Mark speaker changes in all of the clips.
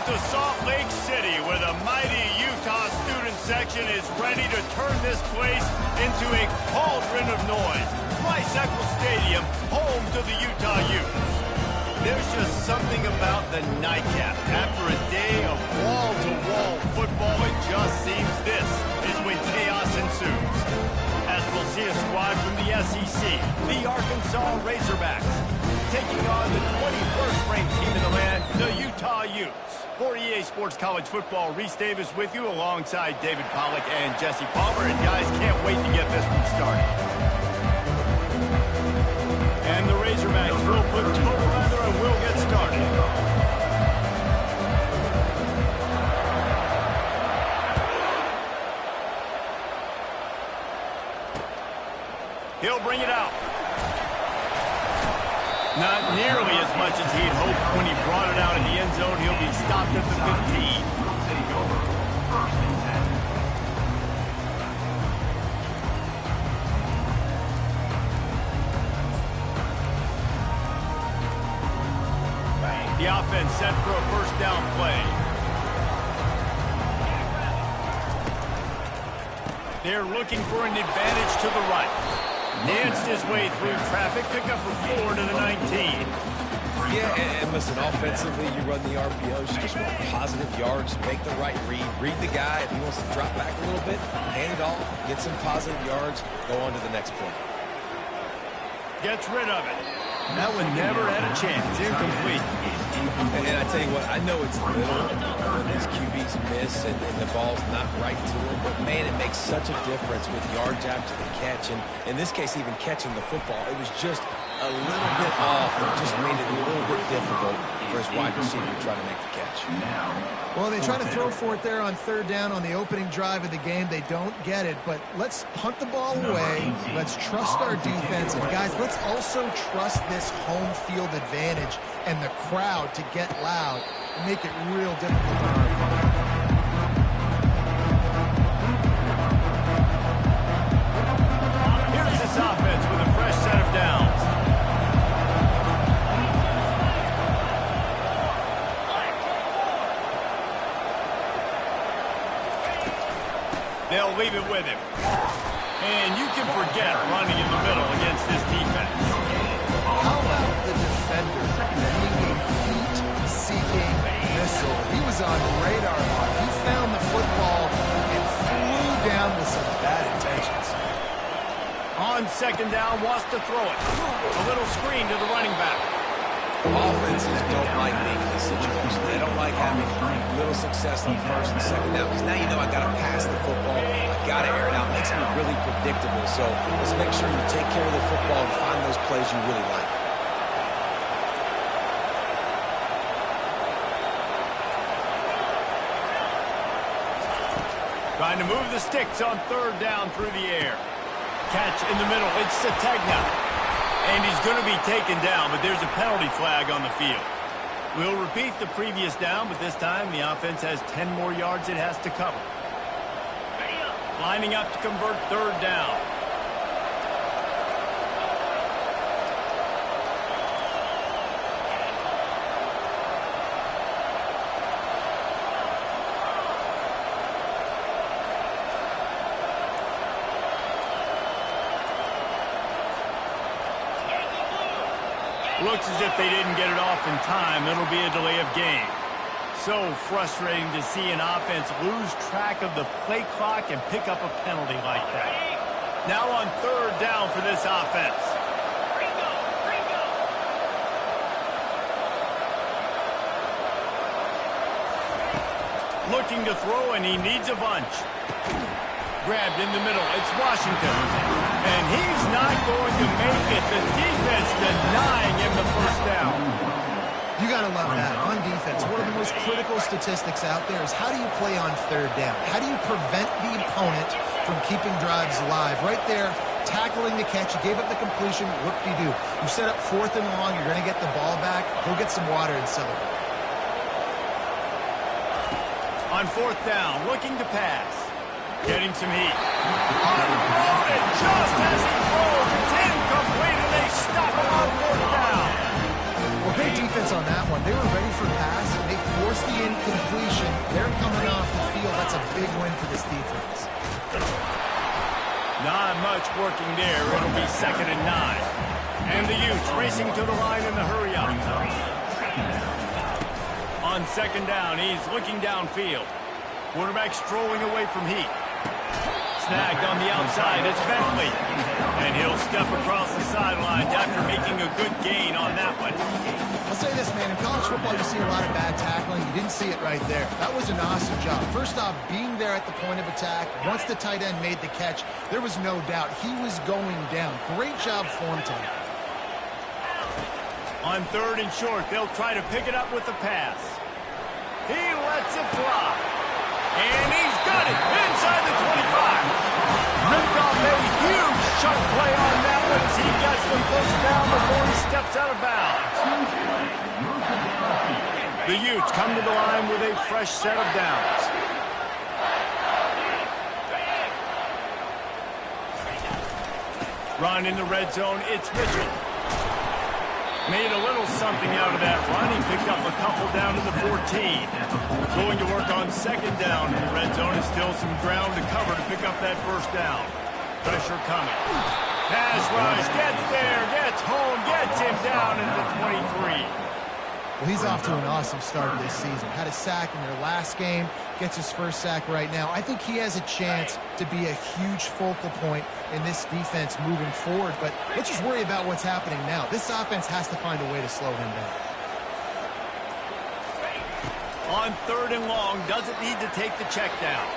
Speaker 1: to Salt Lake City, where the mighty Utah student section is ready to turn this place into a cauldron of noise. Rice-Eccles Stadium, home to the Utah Utes. There's just something about the nightcap. After a day of wall-to-wall football, it just seems this is when chaos ensues. As we'll see a squad from the SEC, the Arkansas Razorbacks, taking on the 21st ranked team in the land, the Utah Utes. For EA Sports College Football, Reese Davis with you alongside David Pollack and Jesse Palmer. And guys, can't wait to get this one started. And the Razorbacks will put total leather and we'll get started. He'll bring it out. Not nearly as much as he'd hoped when he brought it out in the end zone. He'll be stopped at the 15. The offense set for a first down play. They're looking for an advantage to the right. Danced his way through traffic, pick up a 4 to the 19.
Speaker 2: Yeah, and listen, offensively, you run the RPOs, you just want positive yards, make the right read the guy. If he wants to drop back a little bit, hand it off, get some positive yards, go on to the next play.
Speaker 1: Gets rid of it. That one never had a chance. Incomplete.
Speaker 2: And I tell you what, I know it's little when these QBs miss and the ball's not right to them, but man, it makes such a difference with yards after the catch. And in this case, even catching the football, it was just a little bit off. It just made it a little bit difficult for his wide receiver to try to make the catch.
Speaker 3: Well, they try to throw for it there on third down on the opening drive of the game. They don't get it, but let's punt the ball away. Let's trust our defense. And, guys, let's also trust this home field advantage and the crowd to get loud and make it real difficult on our opponent.
Speaker 1: Here's this offense with a fresh set of downs. They'll leave it with him. And you can forget running in the middle against this defense.
Speaker 3: How about the defender bringing a heat-seeking missile? He was on radar. He found the football and flew down with some bad intentions.
Speaker 1: On second down, wants to throw it. A little screen to the running back.
Speaker 2: Offenses don't like being in this situation. They don't like having little success on first and second down because now you know I got to pass the football. I got to air it out. It makes me really predictable. So let's make sure you take care of the football and find those plays you really like.
Speaker 1: Trying to move the sticks on third down through the air. Catch in the middle. It's Sategna. And he's going to be taken down, but there's a penalty flag on the field. We'll repeat the previous down, but this time the offense has 10 more yards it has to cover. Lining up to convert third down. Looks as if they didn't get it off in time. It'll be a delay of game. So frustrating to see an offense lose track of the play clock and pick up a penalty like that. Now on third down for this offense. Looking to throw, and he needs a bunch. Grabbed in the middle. It's Washington. And he's not going to make it. The defense denying him the first down.
Speaker 3: You got to love that. On defense, one of the most critical statistics out there is how do you play on third down? How do you prevent the opponent from keeping drives alive? Right there, tackling the catch. You gave up the completion. What do? You set up fourth and long. You're going to get the ball back. Go get some water and celebrate.
Speaker 1: On fourth down, looking to pass. Getting some heat. Unloaded just as he throws. It's incomplete, and they stop him on fourth down.
Speaker 3: Well, great defense on that one. They were ready for pass, and they forced force the incompletion. They're coming off the field. That's a big win for this defense.
Speaker 1: Not much working there. It'll be 2nd and 9. And the Utes racing to the line in the hurry up. On 2nd down, he's looking downfield. Quarterback strolling away from heat. Snagged on the outside, it's Bentley. And he'll step across the sidelines after making a good gain on that one.
Speaker 3: I'll say this, man. In college football, you see a lot of bad tackling. You didn't see it right there. That was an awesome job. First off, being there at the point of attack. Once the tight end made the catch, there was no doubt he was going down. Great job form time.
Speaker 1: On 3rd and short, they'll try to pick it up with the pass. He lets it fly. And he's got it inside the 25. Ripped off a huge chunk play on that one as he gets the first down before he steps out of bounds. The Utes come to the line with a fresh set of downs. Run in the red zone, it's Mitchell. Made a little something out of that run. He picked up a couple down to the 14. Going to work on 2nd down in the red zone. Is still some ground to cover to pick up that first down. Pressure coming. Pass rush, gets there, gets home, gets him down at the 23.
Speaker 3: Well, he's off to an awesome start this season. Had a sack in their last game, gets his first sack right now. I think he has a chance to be a huge focal point in this defense moving forward, but let's just worry about what's happening now. This offense has to find a way to slow him down.
Speaker 1: On 3rd and long, doesn't need to take the check down.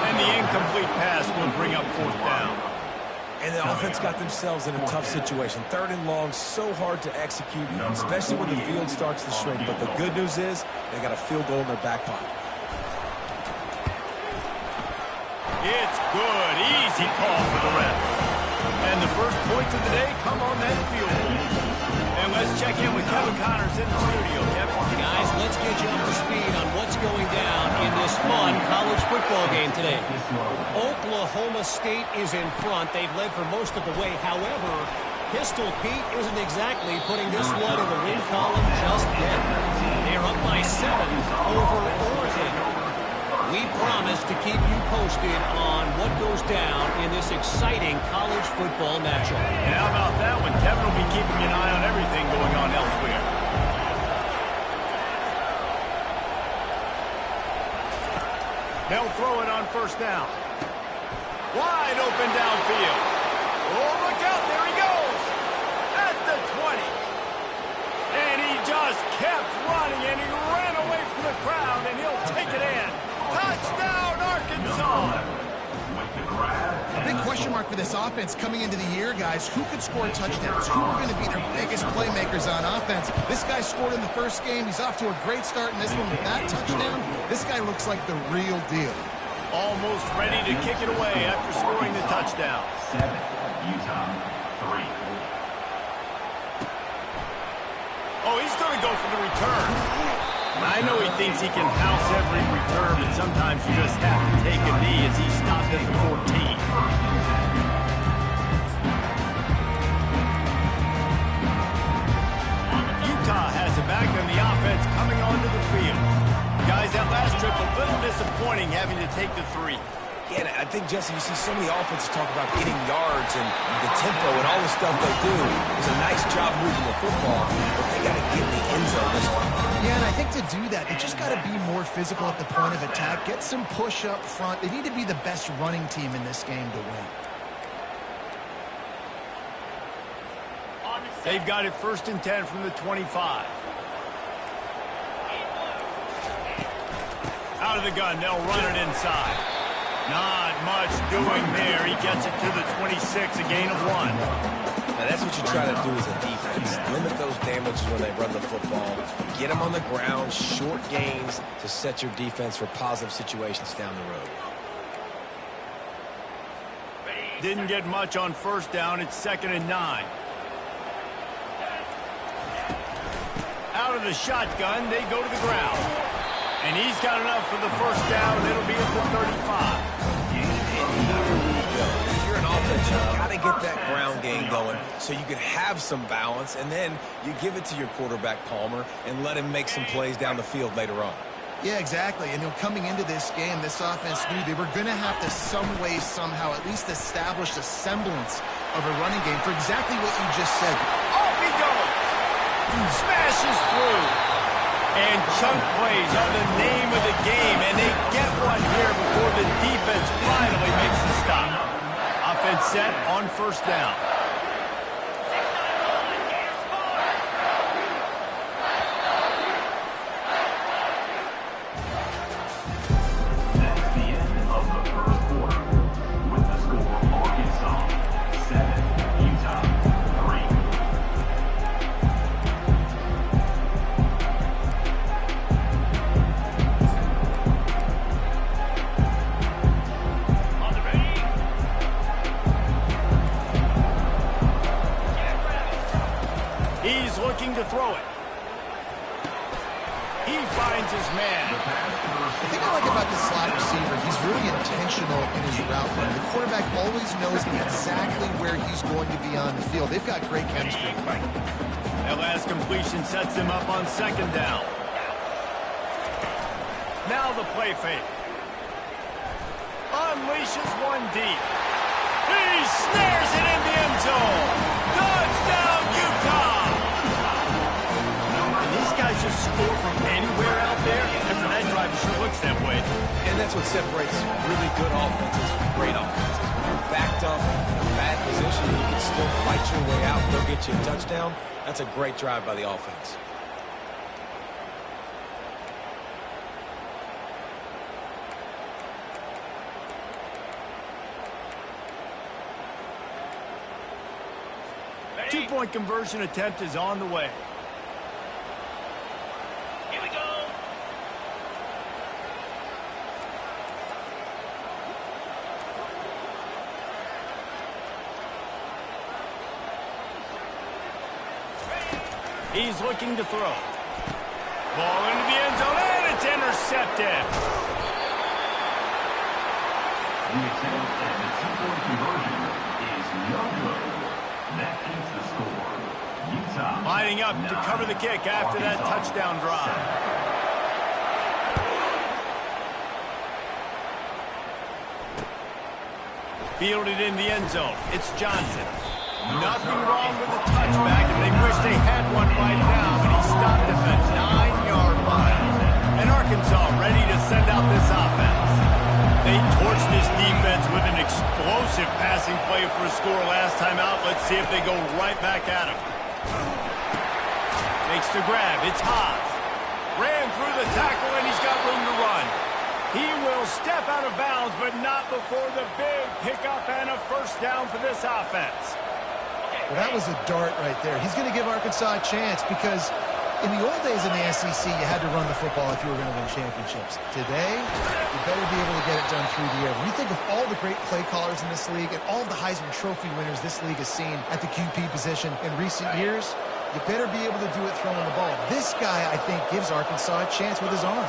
Speaker 1: And the incomplete pass will bring up 4th down.
Speaker 2: And the offense got themselves in a tough situation. 3rd and long, so hard to execute, especially when the field starts to shrink. But the good news is they got a field goal in their back pocket.
Speaker 1: It's good. Easy call for the ref. And the first points of the day come on that field goal. And let's check in with Kevin Connors in the studio. Kevin.
Speaker 4: Guys, let's get you up to speed on what's going down in this fun college football game today. Oklahoma State is in front. They've led for most of the way. However, Pistol Pete isn't exactly putting this one in the win column just yet. They're up by 7 over Oregon. We promise to keep you posted on what goes down in this exciting college football matchup.
Speaker 1: And how about that one? Kevin will be keeping an eye on everything going on elsewhere. They'll throw it on 1st down. Wide open downfield. Oh, look out. There he goes. At the 20. And he just kept running, and he ran away from the crowd, and he'll take it in. Touchdown, Arkansas!
Speaker 3: A big question mark for this offense coming into the year, guys. Who could score touchdowns? Who are going to be their biggest playmakers on offense? This guy scored in the first game. He's off to a great start in this one with that touchdown. This guy looks like the real deal.
Speaker 1: Almost ready to kick it away after scoring the touchdown.
Speaker 5: 7, Utah, 3.
Speaker 1: Oh, he's going to go for the return. I know he thinks he can house every return, but sometimes you just have to take a knee as he stopped at the 14. Utah has it back, and the offense coming onto the field. Guys, that last trip, a little disappointing having to take the 3.
Speaker 2: Yeah, and I think, Jesse, you see so many offenses talk about getting yards and the tempo and all the stuff they do. It's a nice job moving the football, but they got to get in the end zone this time.
Speaker 3: Yeah, and I think to do that, they just got to be more physical at the point of attack, get some push up front. They need to be the best running team in this game to win.
Speaker 1: They've got it 1st and 10 from the 25. Out of the gun, they'll run it inside. Not much doing there. He gets it to the 26, a gain of 1.
Speaker 2: Now, that's what you try to do as a defense. Limit those damages when they run the football. Get them on the ground, short gains to set your defense for positive situations down the road.
Speaker 1: Didn't get much on 1st down. It's 2nd and 9. Out of the shotgun, they go to the ground. And he's got enough for the 1st down. It'll be at the 35.
Speaker 2: And here we go. If you're an offense offense, you got to get that ground game going so you can have some balance, and then you give it to your quarterback, Palmer, and let him make some plays down the field later on.
Speaker 3: Yeah, exactly. And coming into this game, this offense knew they were going to have to some way, somehow, at least establish a semblance of a running game for exactly what you just said.
Speaker 1: Off he goes. Smashes through. And chunk plays are the name of the game, and they get one here before the defense finally makes the stop. Offense set on first down.
Speaker 5: That's the end of the first quarter. With the score, Arkansas 7, Utah 3.
Speaker 1: He's looking to throw it. He finds his man.
Speaker 3: The thing I like about this slot receiver, he's really intentional in his route running. The quarterback always knows exactly where he's going to be on the field. They've got great chemistry.
Speaker 1: That last completion sets him up on second down. Now the play fake. Unleashes one deep. He snares it in the end zone. Touchdown, Utah! And these guys just score from anywhere out there. After that drive, it sure looks that way.
Speaker 2: And that's what separates really good offenses from great offenses. When you're backed up in a bad position, you can still fight your way out, go get you a touchdown. That's a great drive by the offense.
Speaker 1: Two-point conversion attempt is on the way.
Speaker 6: Here we go.
Speaker 1: He's looking to throw. Ball into the end zone, and it's intercepted.
Speaker 5: The attempt at the two-point conversion is no good. That keeps the score. Utah
Speaker 1: Lining up to cover the kick after that touchdown drive. Fielded in the end zone. It's Johnson. Nothing wrong with the touchback, and they wish they had one right now, but he stopped at the 9-yard line. And Arkansas ready to send out this offense. They torched this defense with an explosive passing play for a score last time out. Let's see if they go right back at him. Makes the grab. It's Haas. Ran through the tackle, and he's got room to run. He will step out of bounds, but not before the big pickup and a first down for this offense.
Speaker 3: Well, that was a dart right there. He's going to give Arkansas a chance because in the old days in the SEC, you had to run the football if you were going to win championships. Today, you better be able to get it done through the air. When you think of all the great play callers in this league and all the Heisman Trophy winners this league has seen at the QP position in recent years, you better be able to do it throwing the ball. This guy, I think, gives Arkansas a chance with his arm.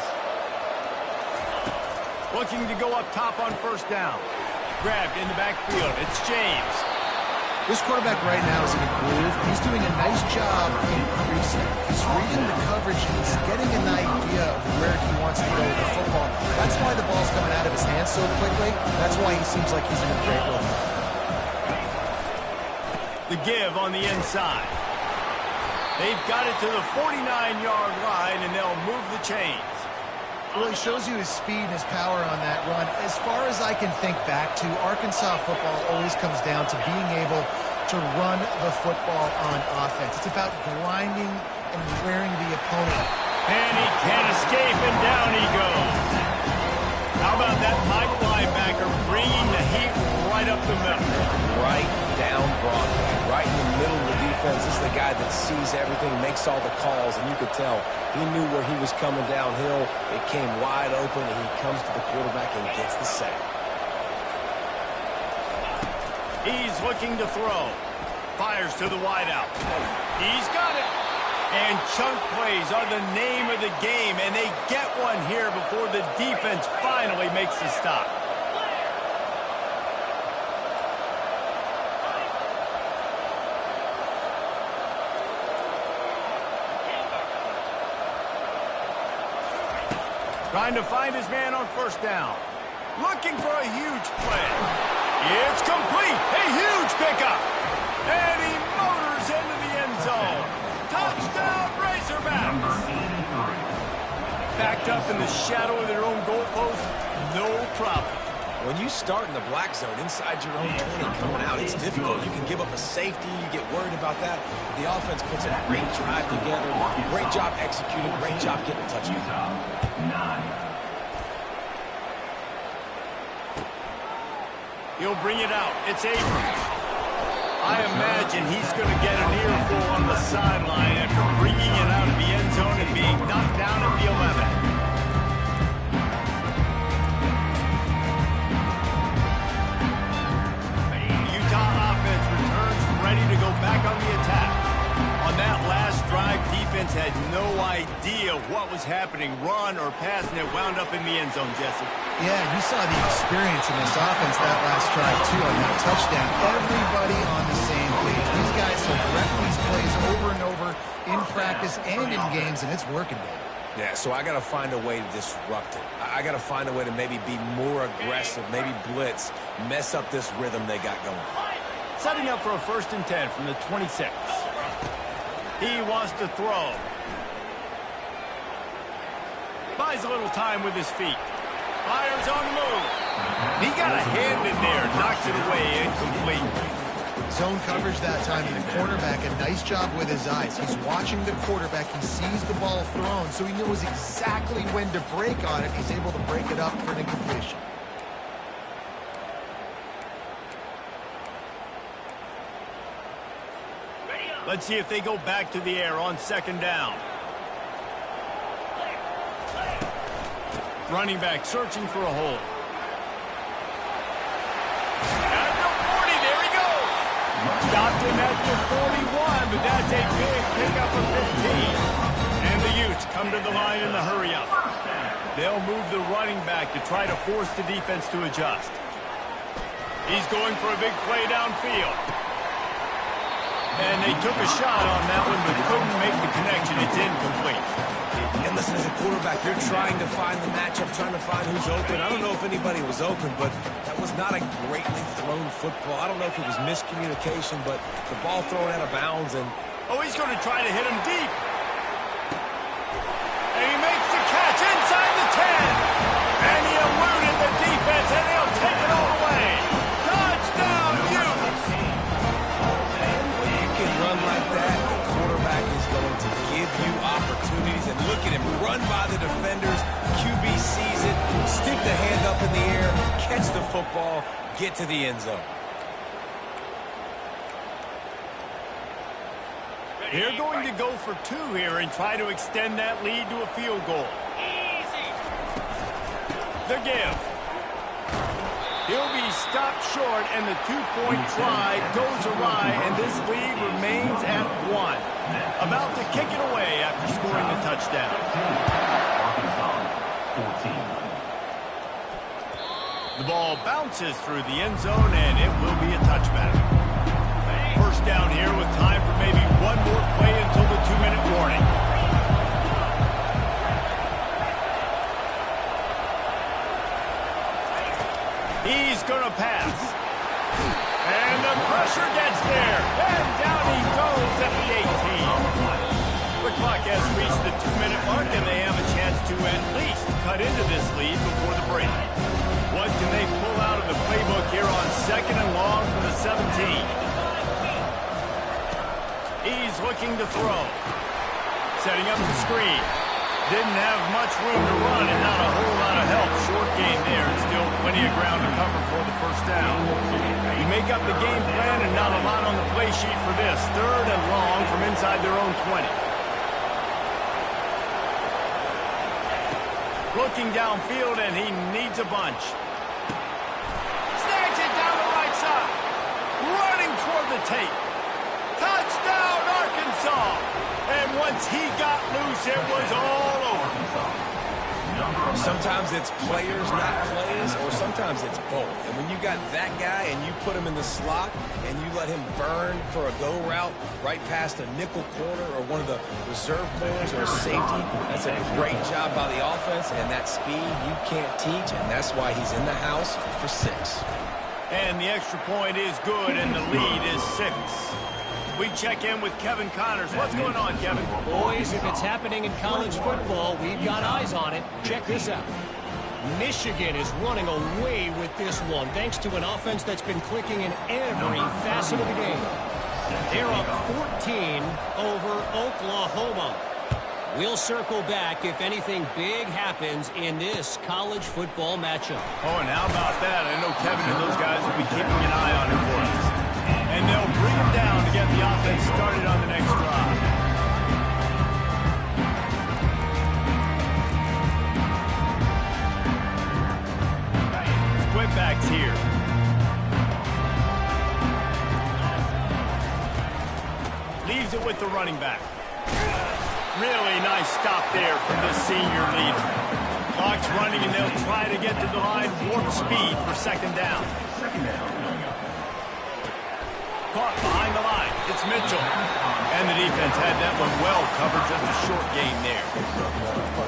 Speaker 1: Looking to go up top on first down. Grabbed in the backfield. It's James.
Speaker 3: This quarterback right now is in a groove. He's doing a nice job increasing. He's reading the coverage. He's getting an idea of where he wants to go with the football. That's why the ball's coming out of his hands so quickly. That's why he seems like he's in a great rhythm.
Speaker 1: The give on the inside. They've got it to the 49-yard line, and they'll move the chains.
Speaker 3: Well, he shows you his speed and his power on that run. As far as I can think back to, Arkansas football always comes down to being able to run the football on offense. It's about grinding and wearing the opponent.
Speaker 1: And he can't escape, and down he goes. How about that Mike linebacker bringing the heat right up the middle?
Speaker 2: Right down Broadway, right in the middle of the defense. This is the guy that sees everything, makes all the calls, and you could tell he knew where he was coming downhill. It came wide open, and he comes to the quarterback and gets the sack.
Speaker 1: He's looking to throw. Fires to the wideout. He's got it. And chunk plays are the name of the game, and they get one here before the defense finally makes the stop. Trying to find his man on first down. Looking for a huge play. It's complete. A huge pickup. And he motors into the end zone. Touchdown, Razorbacks. Backed up in the shadow of their own goalpost, no problem.
Speaker 2: When you start in the black zone inside your own 20 coming out, it's difficult. You can give up a safety. You get worried about that. The offense puts a great drive together. Great job executing. Great job getting a touchdown.
Speaker 1: He'll bring it out. It's Abrams. I imagine he's going to get an earful on the sideline after bringing it out of the end zone and being knocked down at the 11. Ready to go back on the attack. On that last drive, defense had no idea what was happening, run or pass, and it wound up in the end zone, Jesse.
Speaker 3: Yeah, you saw the experience in this offense that last drive, too, on that touchdown. Everybody on the same page. These guys have rep these plays over and over in practice and in games, and it's working, man.
Speaker 2: Yeah, so I got to find a way to disrupt it. I got to find a way to maybe be more aggressive, maybe blitz, mess up this rhythm they got going.
Speaker 1: Setting up for a 1st and 10 from the 26. He wants to throw. Buys a little time with his feet. Fires on the move. He got a hand in there. Knocks it away. Incomplete.
Speaker 3: Zone coverage that time, and the cornerback, a nice job with his eyes. He's watching the quarterback. He sees the ball thrown, so he knows exactly when to break on it. He's able to break it up for an incompletion.
Speaker 1: Let's see if they go back to the air on 2nd down. Running back searching for a hole. At the 40, there he goes. Stopped him at the 41, but that's a big pickup of 15. And the Utes come to the line in the hurry up. They'll move the running back to try to force the defense to adjust. He's going for a big play downfield. And they took a shot on that one, but couldn't make the connection. It's incomplete.
Speaker 2: And listen, as a quarterback, you're trying to find the matchup, trying to find who's open. I don't know if anybody was open, but that was not a greatly thrown football. I don't know if it was miscommunication, but the ball thrown out of bounds. And
Speaker 1: oh, he's going to try to hit him deep. And he makes the catch inside the 10. And he eluded the defense, and he'll take it all away. Touchdown, Utes!
Speaker 2: Run like that, the quarterback is going to give you opportunities. And look at him run by the defenders. QB sees it, stick the hand up in the air, catch the football, get to the end zone.
Speaker 1: They're going to go for 2 here and try to extend that lead to a field goal. The give. He'll be stopped short, and the 2-point try goes awry, and this lead remains at 1. About to kick it away after scoring the touchdown. The ball bounces through the end zone, and it will be a touchback. 1st down here with time for maybe one more play until the 2-minute warning. He's going to pass. And the pressure gets there. And down he goes at the 18. The clock has reached the 2-minute mark, and they have a chance to at least cut into this lead before the break. What can they pull out of the playbook here on 2nd and long from the 17? He's looking to throw. Setting up the screen. Didn't have much room to run and not a whole lot of help. Short gain there and still plenty of ground to cover for the 1st down. You make up the game plan and not a lot on the play sheet for this. 3rd and long from inside their own 20. Looking downfield, and he needs a bunch. Snags it down the right side. Running toward the tape. Touchdown, Arkansas! And once he got loose, it was all over.
Speaker 2: Sometimes it's players, not players, or sometimes it's both. And when you got that guy and you put him in the slot and you let him burn for a go route right past a nickel corner or one of the reserve corners or a safety, that's a great job by the offense, and that speed you can't teach, and that's why he's in the house for 6.
Speaker 1: And the extra point is good, and the lead is 6. We check in with Kevin Connors. What's going on, Kevin?
Speaker 4: Boys, if it's happening in college football, we've got eyes on it. Check this out. Michigan is running away with this one, thanks to an offense that's been clicking in every facet of the game. They're up 14 over Oklahoma. We'll circle back if anything big happens in this college football matchup.
Speaker 1: Oh, and how about that? I know Kevin and those guys will be keeping an eye on it for us. And they'll bring him down to get the offense started on the next drive. Split backs here. Leaves it with the running back. Really nice stop there from this senior leader. Clock's running, and they'll try to get to the line, warp speed for 2nd down. Caught behind the line. It's Mitchell. And the defense had that one well covered. Just a short game there.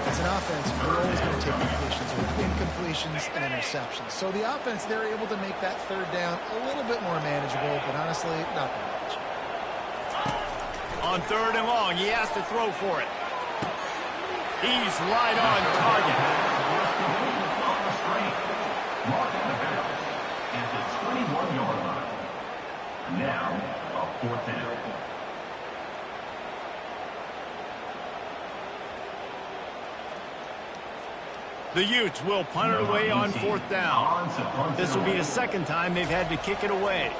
Speaker 3: As an offense, we're always going to take completions with incompletions and interceptions. So the offense, they're able to make that 3rd down a little bit more manageable, but honestly, not that much.
Speaker 1: On 3rd and long, he has to throw for it. He's right on target.
Speaker 5: Marking the bounds at the 21-yard line. Now, a 4th down.
Speaker 1: The Utes will punt it away on 4th down. This will be the 2nd time they've had to kick it away.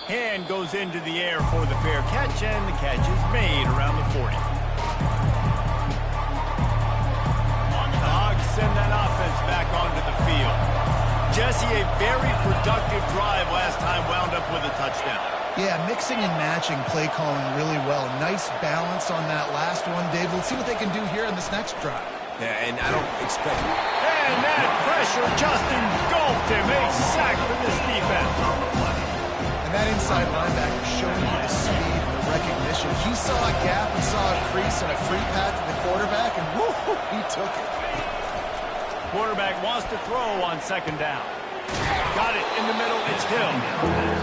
Speaker 1: Hand goes into the air for the fair catch, and the catch is made around the 40. The Hogs send that offense back onto the field. Jesse, a very productive drive last time, wound up with a touchdown.
Speaker 3: Yeah, mixing and matching play calling really well. Nice balance on that last one, Dave. Let's see what they can do here in this next drive.
Speaker 2: Yeah, and I don't expect it.
Speaker 1: And that pressure just engulfed him. A sack for this defense.
Speaker 3: And that inside linebacker showing you the speed and the recognition. He saw a gap and saw a crease and a free path to the quarterback, and woo, he took it.
Speaker 1: Quarterback wants to throw on 2nd down. Got it in the middle. It's Hill.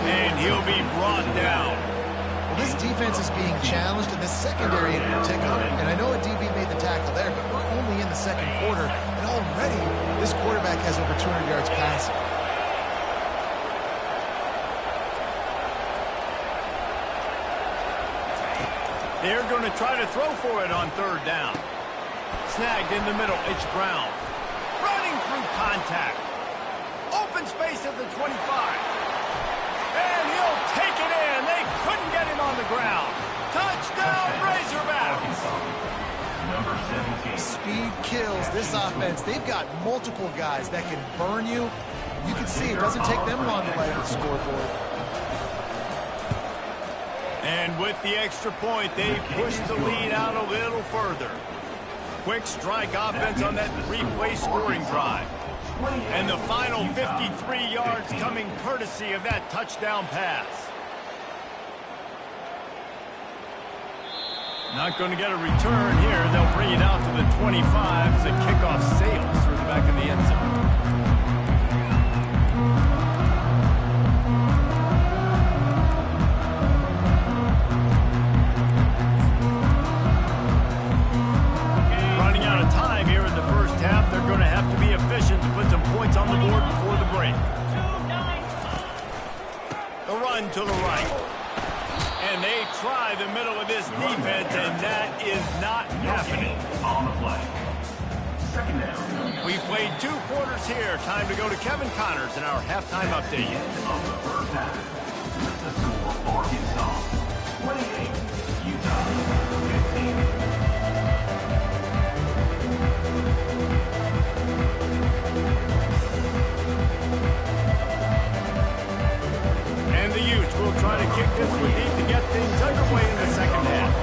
Speaker 1: And he'll be brought down.
Speaker 3: Well, this defense is being challenged in this secondary in particular. And I know a DB made the tackle there, but we're only in the 2nd quarter. And already, this quarterback has over 200 yards passing.
Speaker 1: They're going to try to throw for it on 3rd down. Snagged in the middle. It's Brown. Running through contact. Open space at the 25. And he'll take it in. They couldn't get him on the ground. Touchdown, Razorbacks.
Speaker 5: Number 17.
Speaker 3: Speed kills this offense. They've got multiple guys that can burn you. You can see it doesn't take them long to light up the scoreboard.
Speaker 1: And with the extra point, they push the lead out a little further. Quick strike offense on that 3-play scoring drive. And the final 53 yards coming courtesy of that touchdown pass. Not going to get a return here. They'll bring it out to the 25 as the kickoff sails through the back of the end zone. They're going to have to be efficient to put some points on the board before the break. The run to the right. And they try the middle of this defense, and that is not happening.
Speaker 5: On the play. 2nd down.
Speaker 1: We've played 2 quarters here. Time to go to Kevin Connors in our halftime update.
Speaker 5: Of the 1st half. With the score, Arkansas 28, Utah 15.
Speaker 1: And the Utes will try to kick this one deep to get things underway in the 2nd half.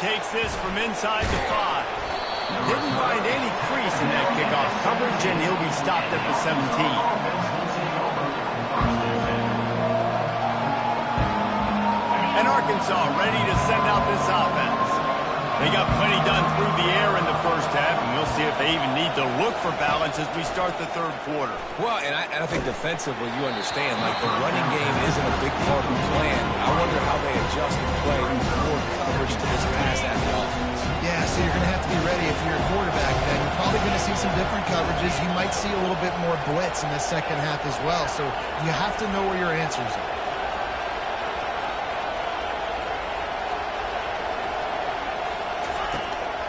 Speaker 1: takes this from inside the 5. Didn't find any crease in that kickoff coverage, and he'll be stopped at the 17. And Arkansas ready to send out this offense. They got plenty done through the air in the first half, and we'll see if they even need to look for balance as we start the third quarter.
Speaker 2: Well, and I think defensively, you understand, like the running game isn't a big part of the plan. I wonder how they adjust and play more coverage to this pass-happy offense.
Speaker 3: Yeah, so you're going to have to be ready if you're a quarterback then. You're probably going to see some different coverages. You might see a little bit more blitz in the second half as well, so you have to know where your answers are.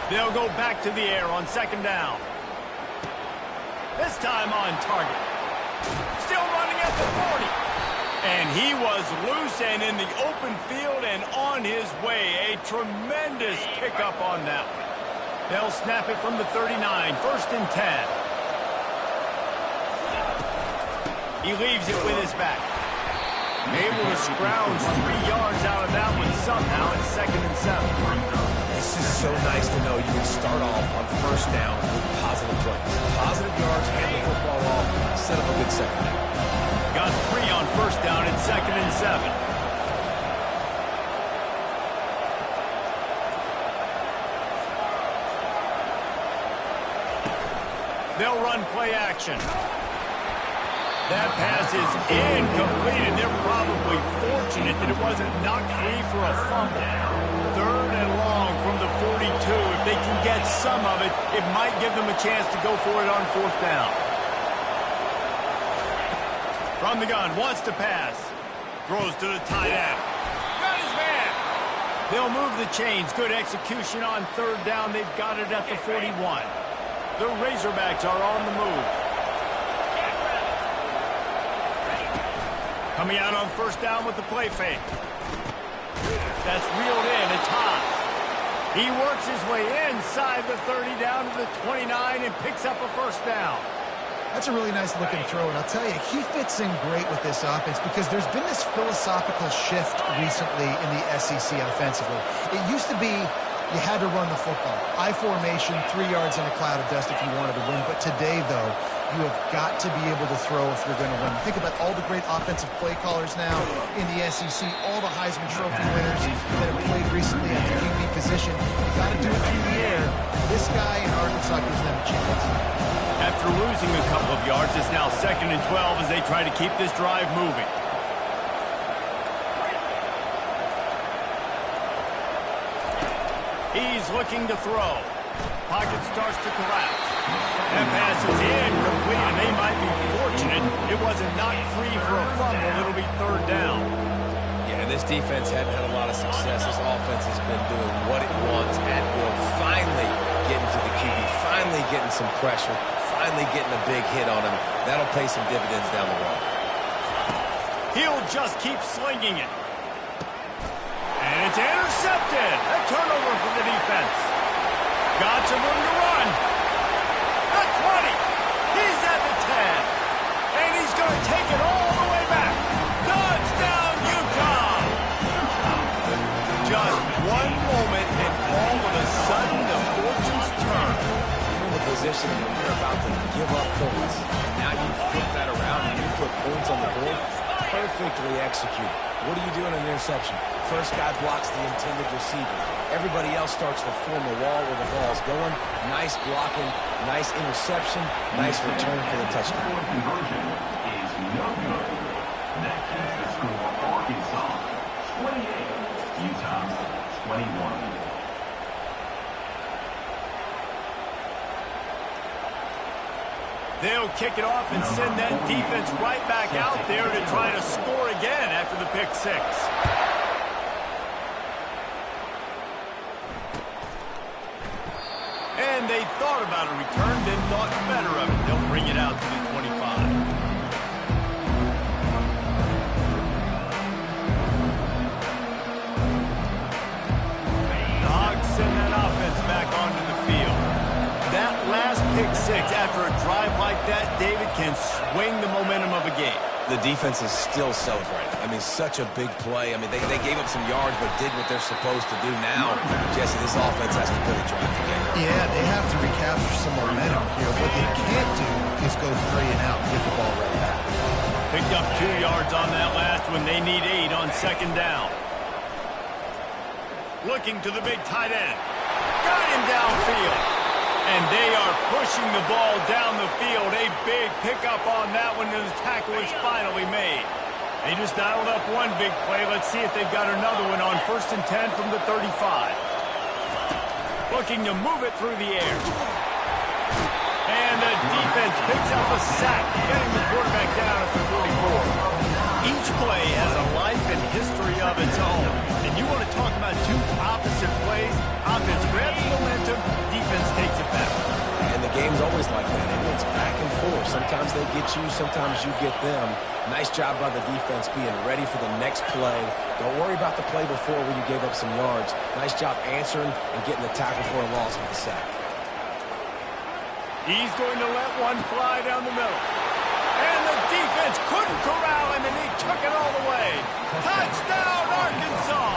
Speaker 1: They'll go back to the air on second down. This time on target. Still running at the 40. And he was loose and in the open field and on his way. A tremendous pickup on that one. They'll snap it from the 39, 1st and 10. He leaves it with his back. Able to scrounge 3 yards out of that one somehow at 2nd and 7.
Speaker 2: This is so nice to know you can start off on first down with positive plays. Positive yards, hand the football off, set up a good second down.
Speaker 1: Got 3 on first down at 2nd and 7. They'll run play action. That pass is incomplete, and they're probably fortunate that it wasn't knocked free for a fumble. 3rd and long from the 42. If they can get some of it, it might give them a chance to go for it on 4th down. From the gun, wants to pass. Throws to the tight end. Got his man. They'll move the chains. Good execution on 3rd down. They've got it at the 41. The Razorbacks are on the move. Coming out on 1st down with the play fake. That's reeled in. It's high. He works his way inside the 30 down to the 29 and picks up a 1st down.
Speaker 3: That's a really nice looking throw, and I'll tell you, he fits in great with this offense because there's been this philosophical shift recently in the SEC offensively. It used to be you had to run the football. I formation, 3 yards in a cloud of dust if you wanted to win. But today, though, you have got to be able to throw if you're going to win. Think about all the great offensive play callers now in the SEC, all the Heisman Trophy winners that have played recently at the QB position. You got to do it through the air. This guy in Arkansas gives them a chance.
Speaker 1: After losing a couple of yards, it's now 2nd and 12 as they try to keep this drive moving. He's looking to throw. Pocket starts to collapse. That pass is incomplete, and they might be fortunate it wasn't knocked free for a fumble. It'll be 3rd down.
Speaker 2: Yeah, this defense hadn't had a lot of success. This offense has been doing what it wants at will. Finally getting to the QB. Finally getting some pressure. Finally getting a big hit on him. That'll pay some dividends down the road.
Speaker 1: He'll just keep slinging it. And it's intercepted. A turnover for the defense. Got some room to run. The 20. He's at the 10. And he's going to take it all the way back. Touchdown, Utah. Just one moment, and all of a sudden, the fortunes turn.
Speaker 2: You're in a position where you're about to give up points. Now you flip that around and you put points on the board. Perfectly executed. What do you do in an interception? First guy blocks the intended receiver. Everybody else starts to form a wall where the ball's going. Nice blocking, nice interception, nice return for the touchdown.
Speaker 5: Score conversion is no good. That keeps the score Arkansas 28, Utah 21.
Speaker 1: They'll kick it off and send that defense right back out there to try to score again after the pick 6. And they thought about a return, then thought better of it. They'll bring it out to the 25. The Hogs send that offense back onto the field. That last pick 6 after a drive like that, David, can swing the momentum of a game.
Speaker 2: The defense is still celebrating. I mean, such a big play. I mean, they gave up some yards but did what they're supposed to do now. Jesse, this offense has to put a drive together.
Speaker 3: Yeah, they have to recapture some momentum here. What they can't do is go 3 and out and get the ball right back.
Speaker 1: Picked up 2 yards on that last one. They need 8 on second down. Looking to the big tight end. Got him downfield. And they are pushing the ball down the field. A big pickup on that one, and the tackle is finally made. They just dialed up one big play. Let's see if they've got another one on 1st and 10 from the 35. Looking to move it through the air. And the defense picks up a sack, getting the quarterback down at the 44. Each play has a life and history of its own. And you want to talk about 2 opposite plays. Offense grabs the momentum, defense takes it back.
Speaker 2: And the game's always like that. It's back and forth. Sometimes they get you, sometimes you get them. Nice job by the defense being ready for the next play. Don't worry about the play before when you gave up some yards. Nice job answering and getting the tackle for a loss with the sack.
Speaker 1: He's going to let one fly down the middle. And the defense couldn't corral him, and he took it all the way. Touchdown, Arkansas!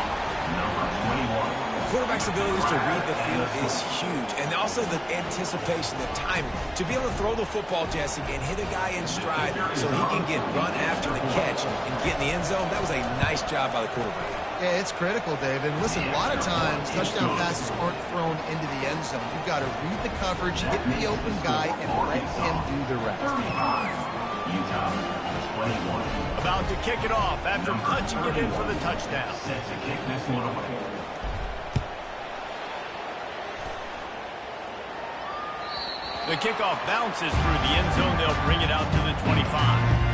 Speaker 5: Number 21.
Speaker 2: Quarterback's abilities to read the field is huge. And also the anticipation, the timing. To be able to throw the football, Jesse, and hit a guy in stride so he can get run after the catch and get in the end zone, that was a nice job by the quarterback.
Speaker 3: Yeah, it's critical, David. Listen, a lot of times touchdown passes aren't thrown into the end zone. You've got to read the coverage, hit the open guy, and let him do the rest.
Speaker 5: 35. Utah 21.
Speaker 1: About to kick it off after punching it in for the touchdown.
Speaker 5: Set to kick this one away.
Speaker 1: The kickoff bounces through the end zone. They'll bring it out to the 25.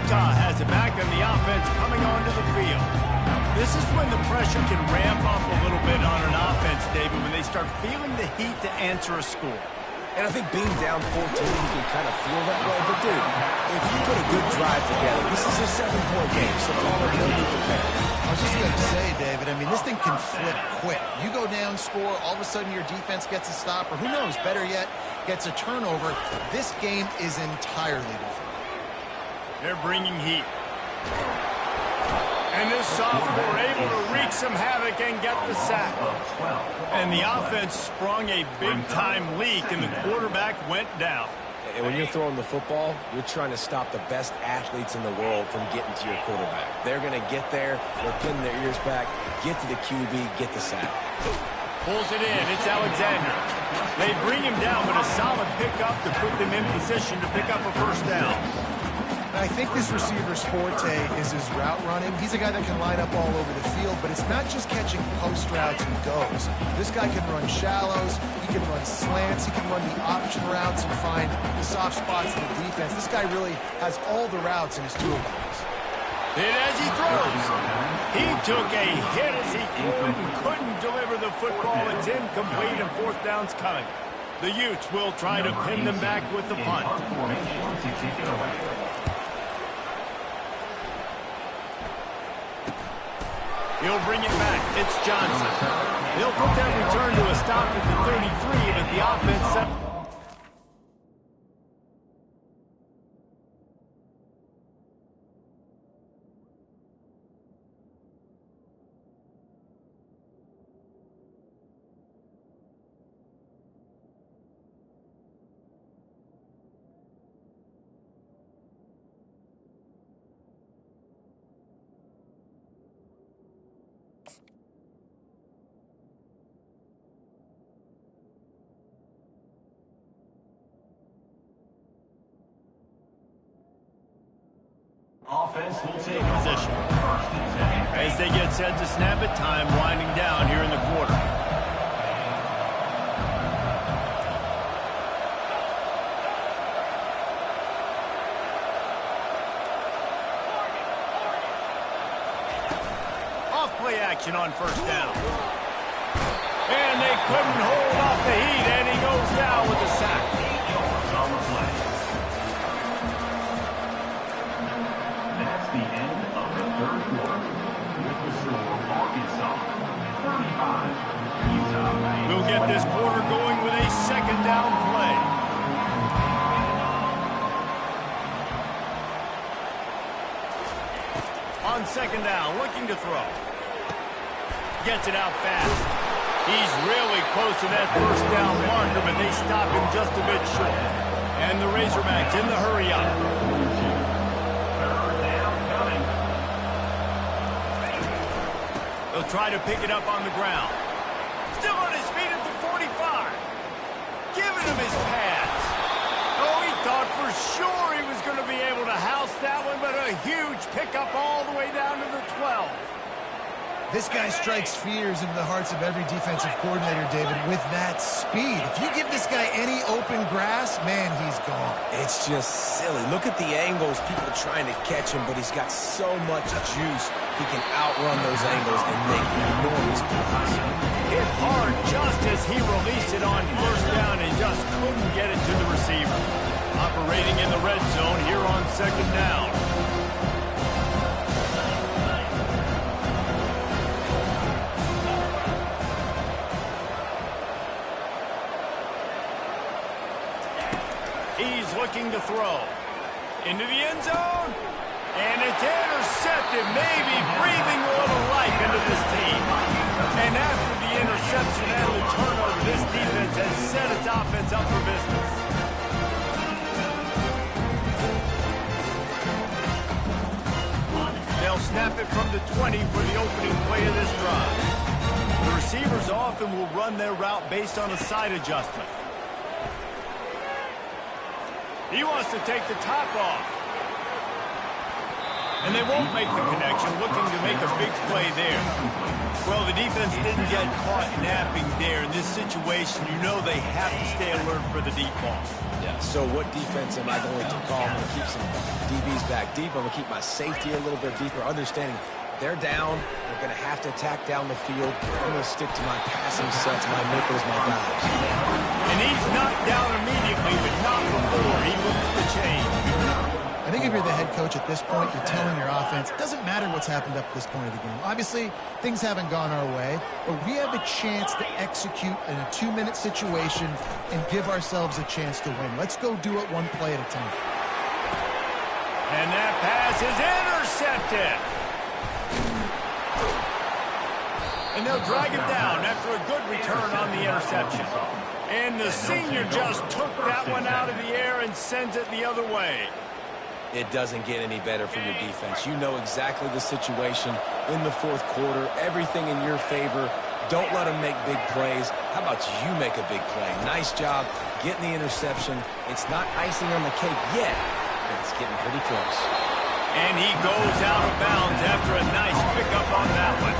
Speaker 1: Utah has it back on the offense coming onto the field. This is when the pressure can ramp up a little bit on an offense, David, when they start feeling the heat to answer a score.
Speaker 2: And I think being down 14, you can kind of feel that way. But, dude, if you put a good drive together, this is a 7-point game, so call it no need to panic.
Speaker 3: I was just going to say, David, I mean, this thing can flip quick. You go down, score, all of a sudden your defense gets a stop, or who knows, better yet, gets a turnover. This game is entirely different.
Speaker 1: They're bringing heat. And this sophomore able to wreak some havoc and get the sack. And the offense sprung a big-time leak, and the quarterback went down.
Speaker 2: And when you're throwing the football, you're trying to stop the best athletes in the world from getting to your quarterback. They're going to get there. They're pinning their ears back, get to the QB, get the sack.
Speaker 1: Pulls it in. It's Alexander. They bring him down, but a solid pickup to put them in position to pick up a first down.
Speaker 3: I think this receiver's forte is his route running. He's a guy that can line up all over the field, but it's not just catching post routes and goes. This guy can run shallows, he can run slants, he can run the option routes and find the soft spots in the defense. This guy really has all the routes in his toolbox.
Speaker 1: And as he throws, he took a hit as he couldn't deliver the football. It's incomplete and fourth down's coming. The Utes will try to pin them back with the punt. He'll bring it back. It's Johnson. He'll put that return to a stop at the 33, but the offense...
Speaker 5: Offense will take
Speaker 1: position. As they get set to snap it, time winding down here in the quarter. Off play action on first down. And they couldn't hold off the heat, and he goes down with the sack.
Speaker 5: 8 yards on the play. That's the end of the third quarter. With the score, Arkansas
Speaker 1: going with a second down play. On second down, looking to throw. Gets it out fast. He's really close to that first down marker, but they stop him just a bit short. And the Razorbacks in the hurry up. They'll try to pick it up on the ground. Still on his feet at the 45. Giving him his pads. Oh, he thought for sure he was going to be able to house that one, but a huge pickup all the way down to the 12.
Speaker 3: This guy strikes fears into the hearts of every defensive coordinator, David, with that speed. If you give this guy any open grass, man, he's gone.
Speaker 2: It's just silly. Look at the angles, people trying to catch him, but he's got so much juice. He can outrun those angles and make enormous plays.
Speaker 1: Hit hard just as he released it on first down and just couldn't get it to the receiver. Operating in the red zone here on second down. He's looking to throw. Into the end zone. And it's intercepted, maybe breathing a little life into this team. And after the interception and the turnover, this defense has set its offense up for business. They'll snap it from the 20 for the opening play of this drive. The receivers often will run their route based on a side adjustment. He wants to take the top off. And they won't make the connection, looking to make a big play there. Well, the defense didn't get caught napping there. In this situation, you know they have to stay alert for the deep ball.
Speaker 2: Yeah, so what defense am I going to call? I'm going to keep some DBs back deep. I'm going to keep my safety a little bit deeper, understanding they're down. They're going to have to attack down the field. I'm going to stick to my passing sets, my nickels, my dimes.
Speaker 1: And he's knocked down immediately, but not before he looks to change.
Speaker 3: I think if you're the head coach at this point, you're telling your offense, it doesn't matter what's happened up to this point of the game. Obviously, things haven't gone our way, but we have a chance to execute in a 2-minute situation and give ourselves a chance to win. Let's go do it one play at a time.
Speaker 1: And that pass is intercepted. And they'll drag him down after a good return on the interception. And the senior just took that one out of the air and sends it the other way.
Speaker 2: It doesn't get any better for your defense. You know exactly the situation in the fourth quarter. Everything in your favor. Don't let them make big plays. How about you make a big play? Nice job getting the interception. It's not icing on the cake yet, but it's getting pretty close.
Speaker 1: And he goes out of bounds after a nice pickup on that one.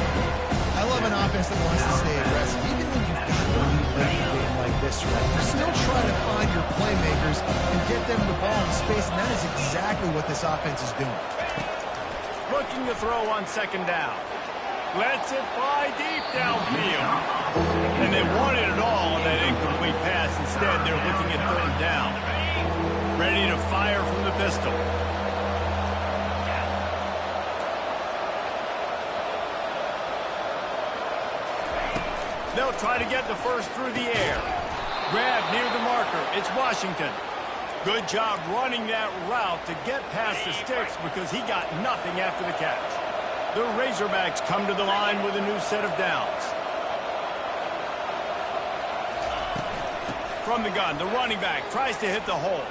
Speaker 3: I love an offense that wants to stay aggressive. Even when you've got a lead late in a game like this, right? You still try to find your playmakers and get them the ball in space, and that is exactly what this offense is doing.
Speaker 1: Looking to throw on second down. Lets it fly deep downfield. And they wanted it all on that incomplete pass. Instead, they're looking at third down. Ready to fire from the pistol. They'll try to get the first through the air. Grab near the marker. It's Washington. Good job running that route to get past the sticks because he got nothing after the catch. The Razorbacks come to the line with a new set of downs. From the gun, the running back tries to hit the hole.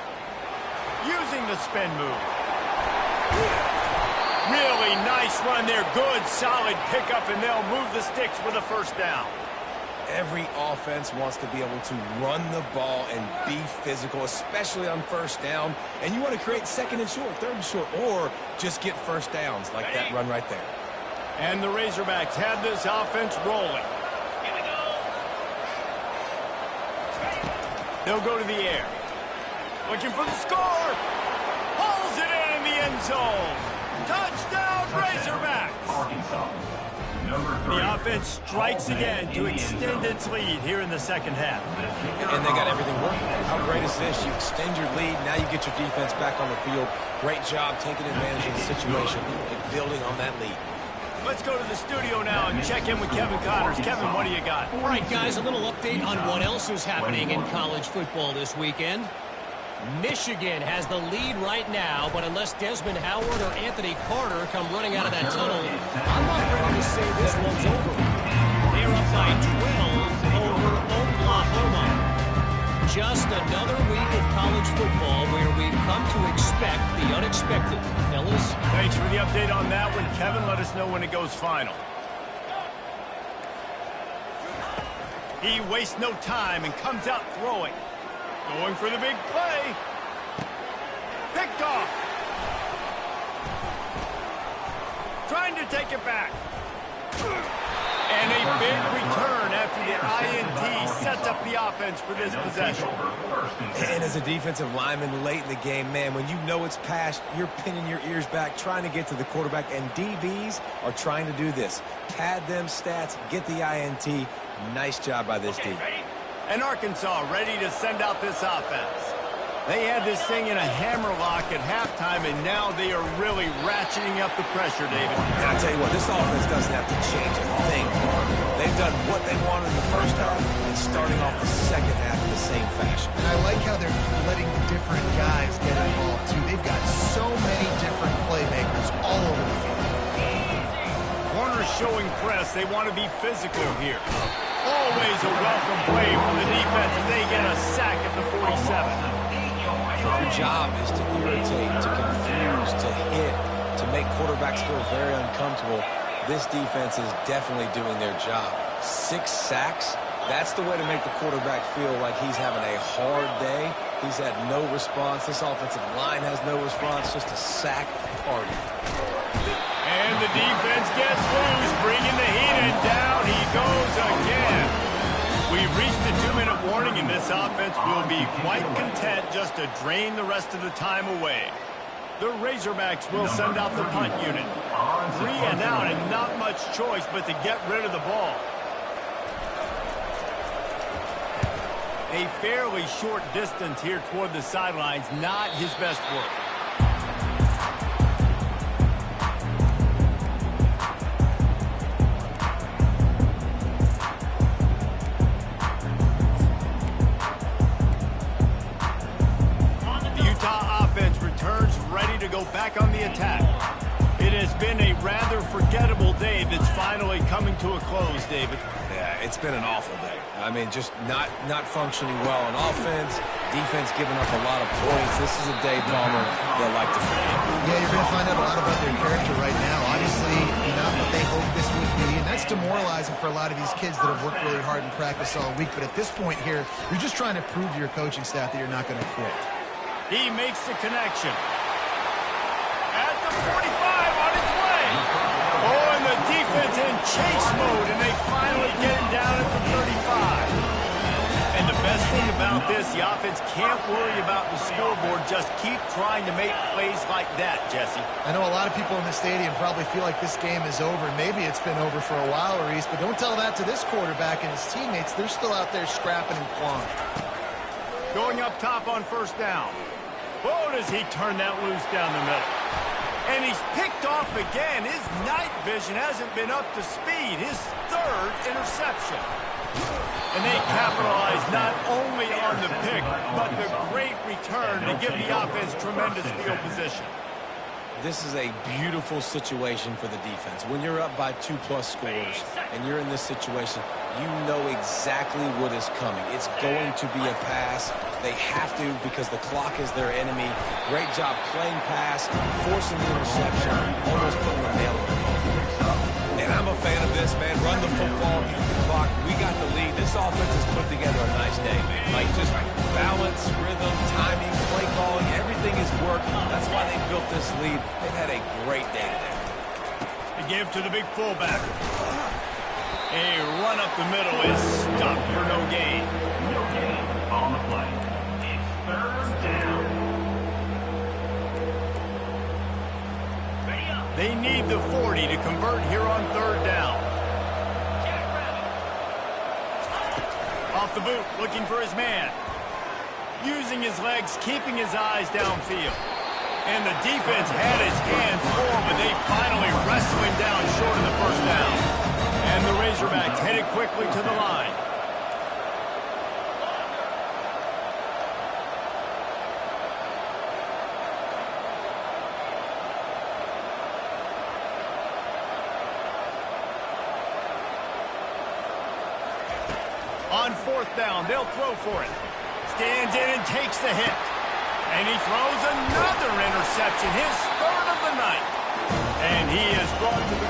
Speaker 1: Using the spin move. Really nice run there. Good, solid pickup, and they'll move the sticks with a first down.
Speaker 2: Every offense wants to be able to run the ball and be physical, especially on first down. And you want to create second and short, third and short, or just get first downs like that run right there.
Speaker 1: And the Razorbacks have this offense rolling. They'll go to the air. Looking for the score. Pulls it in the end zone. Touchdown, Razorbacks. The offense strikes again to extend its lead here in the second half.
Speaker 2: And they got everything working. How great is this? You extend your lead, now you get your defense back on the field. Great job taking advantage of the situation and building on that lead.
Speaker 1: Let's go to the studio now and check in with Kevin Connors. Kevin, what do you got?
Speaker 4: All right, guys, a little update on what else is happening in college football this weekend. Michigan has the lead right now, but unless Desmond Howard or Anthony Carter come running out of that tunnel, I'm not ready to say this one's over. They're up by 12 over Oklahoma. Just another week of college football where we've come to expect the unexpected. Fellas?
Speaker 1: Thanks for the update on that one, Kevin. Let us know when it goes final. He wastes no time and comes out throwing. Going for the big play. Picked off. Trying to take it back. And a big return after the INT sets up the offense for this possession.
Speaker 2: And as a defensive lineman late in the game, man, when you know it's past, you're pinning your ears back, trying to get to the quarterback, and DBs are trying to do this. Pad them stats, get the INT. Nice job by this team.
Speaker 1: And Arkansas ready to send out this offense. They had this thing in a hammerlock at halftime, and now they are really ratcheting up the pressure, David.
Speaker 2: And I tell you what, this offense doesn't have to change a thing. They've done what they wanted in the first half and starting off the second half in the same fashion.
Speaker 3: And I like how they're letting different guys get involved, too. They've got so many different playmakers all over the field.
Speaker 1: Corners showing press. They want to be physical here. Always a welcome play from the defense as they get a sack at the 47.
Speaker 2: Their job is to irritate, to confuse, to hit, to make quarterbacks feel very uncomfortable. This defense is definitely doing their job. 6 sacks, that's the way to make the quarterback feel like he's having a hard day. He's had no response. This offensive line has no response, just a sack party.
Speaker 1: And the defense gets loose, bringing the heat, and down he goes again. We've reached the 2-minute warning, and this offense will be quite content just to drain the rest of the time away. The Razorbacks will send out the punt unit. 3 and out, and not much choice but to get rid of the ball. A fairly short distance here toward the sidelines, not his best work. Go back on the attack. It has been a rather forgettable day that's finally coming to a close, David.
Speaker 2: Yeah, it's been an awful day. I mean, just not functioning well on offense, defense giving up a lot of points. This is a day, Palmer, they'll like to forget.
Speaker 3: Yeah, you're going to find out a lot about their character right now. Obviously, not what they hoped this would be, and that's demoralizing for a lot of these kids that have worked really hard in practice all week. But at this point here, you're just trying to prove to your coaching staff that you're not going to quit.
Speaker 1: He makes the connection. At the 45 on his way. Oh, and the defense in chase mode, and they finally get him down at the 35. And the best thing about this, the offense can't worry about the scoreboard. Just keep trying to make plays like that, Jesse.
Speaker 3: I know a lot of people in the stadium probably feel like this game is over. Maybe it's been over for a while, Reese, but don't tell that to this quarterback and his teammates. They're still out there scrapping and clawing.
Speaker 1: Going up top on first down. Oh, does he turn that loose down the middle. And he's picked off again. His night vision hasn't been up to speed. His 3rd interception. And they capitalize not only on the pick, but the great return to give the offense tremendous field position.
Speaker 2: This is a beautiful situation for the defense. When you're up by 2+ scores and you're in this situation, you know exactly what is coming. It's going to be a pass. They have to because the clock is their enemy. Great job playing pass, forcing the interception, almost putting the nail in the coffin. And I'm a fan of this, man. Run the football, keep the clock. We got the lead. This offense has put together a nice day, man. Like just balance, rhythm, timing, play calling, everything has worked. That's why they built this lead. They've had a great day today.
Speaker 1: They give to the big fullback. A run up the middle is stopped for no gain.
Speaker 5: No gain on the play. It's 3rd down.
Speaker 1: They need the 40 to convert here on 3rd down. Off the boot, looking for his man. Using his legs, keeping his eyes downfield. And the defense had his hands full, but they finally wrestled him down short of the first down. And the Razorbacks headed quickly to the line. On fourth down, they'll throw for it. Stands in and takes the hit. And he throws another interception, his third of the night. And he is brought to the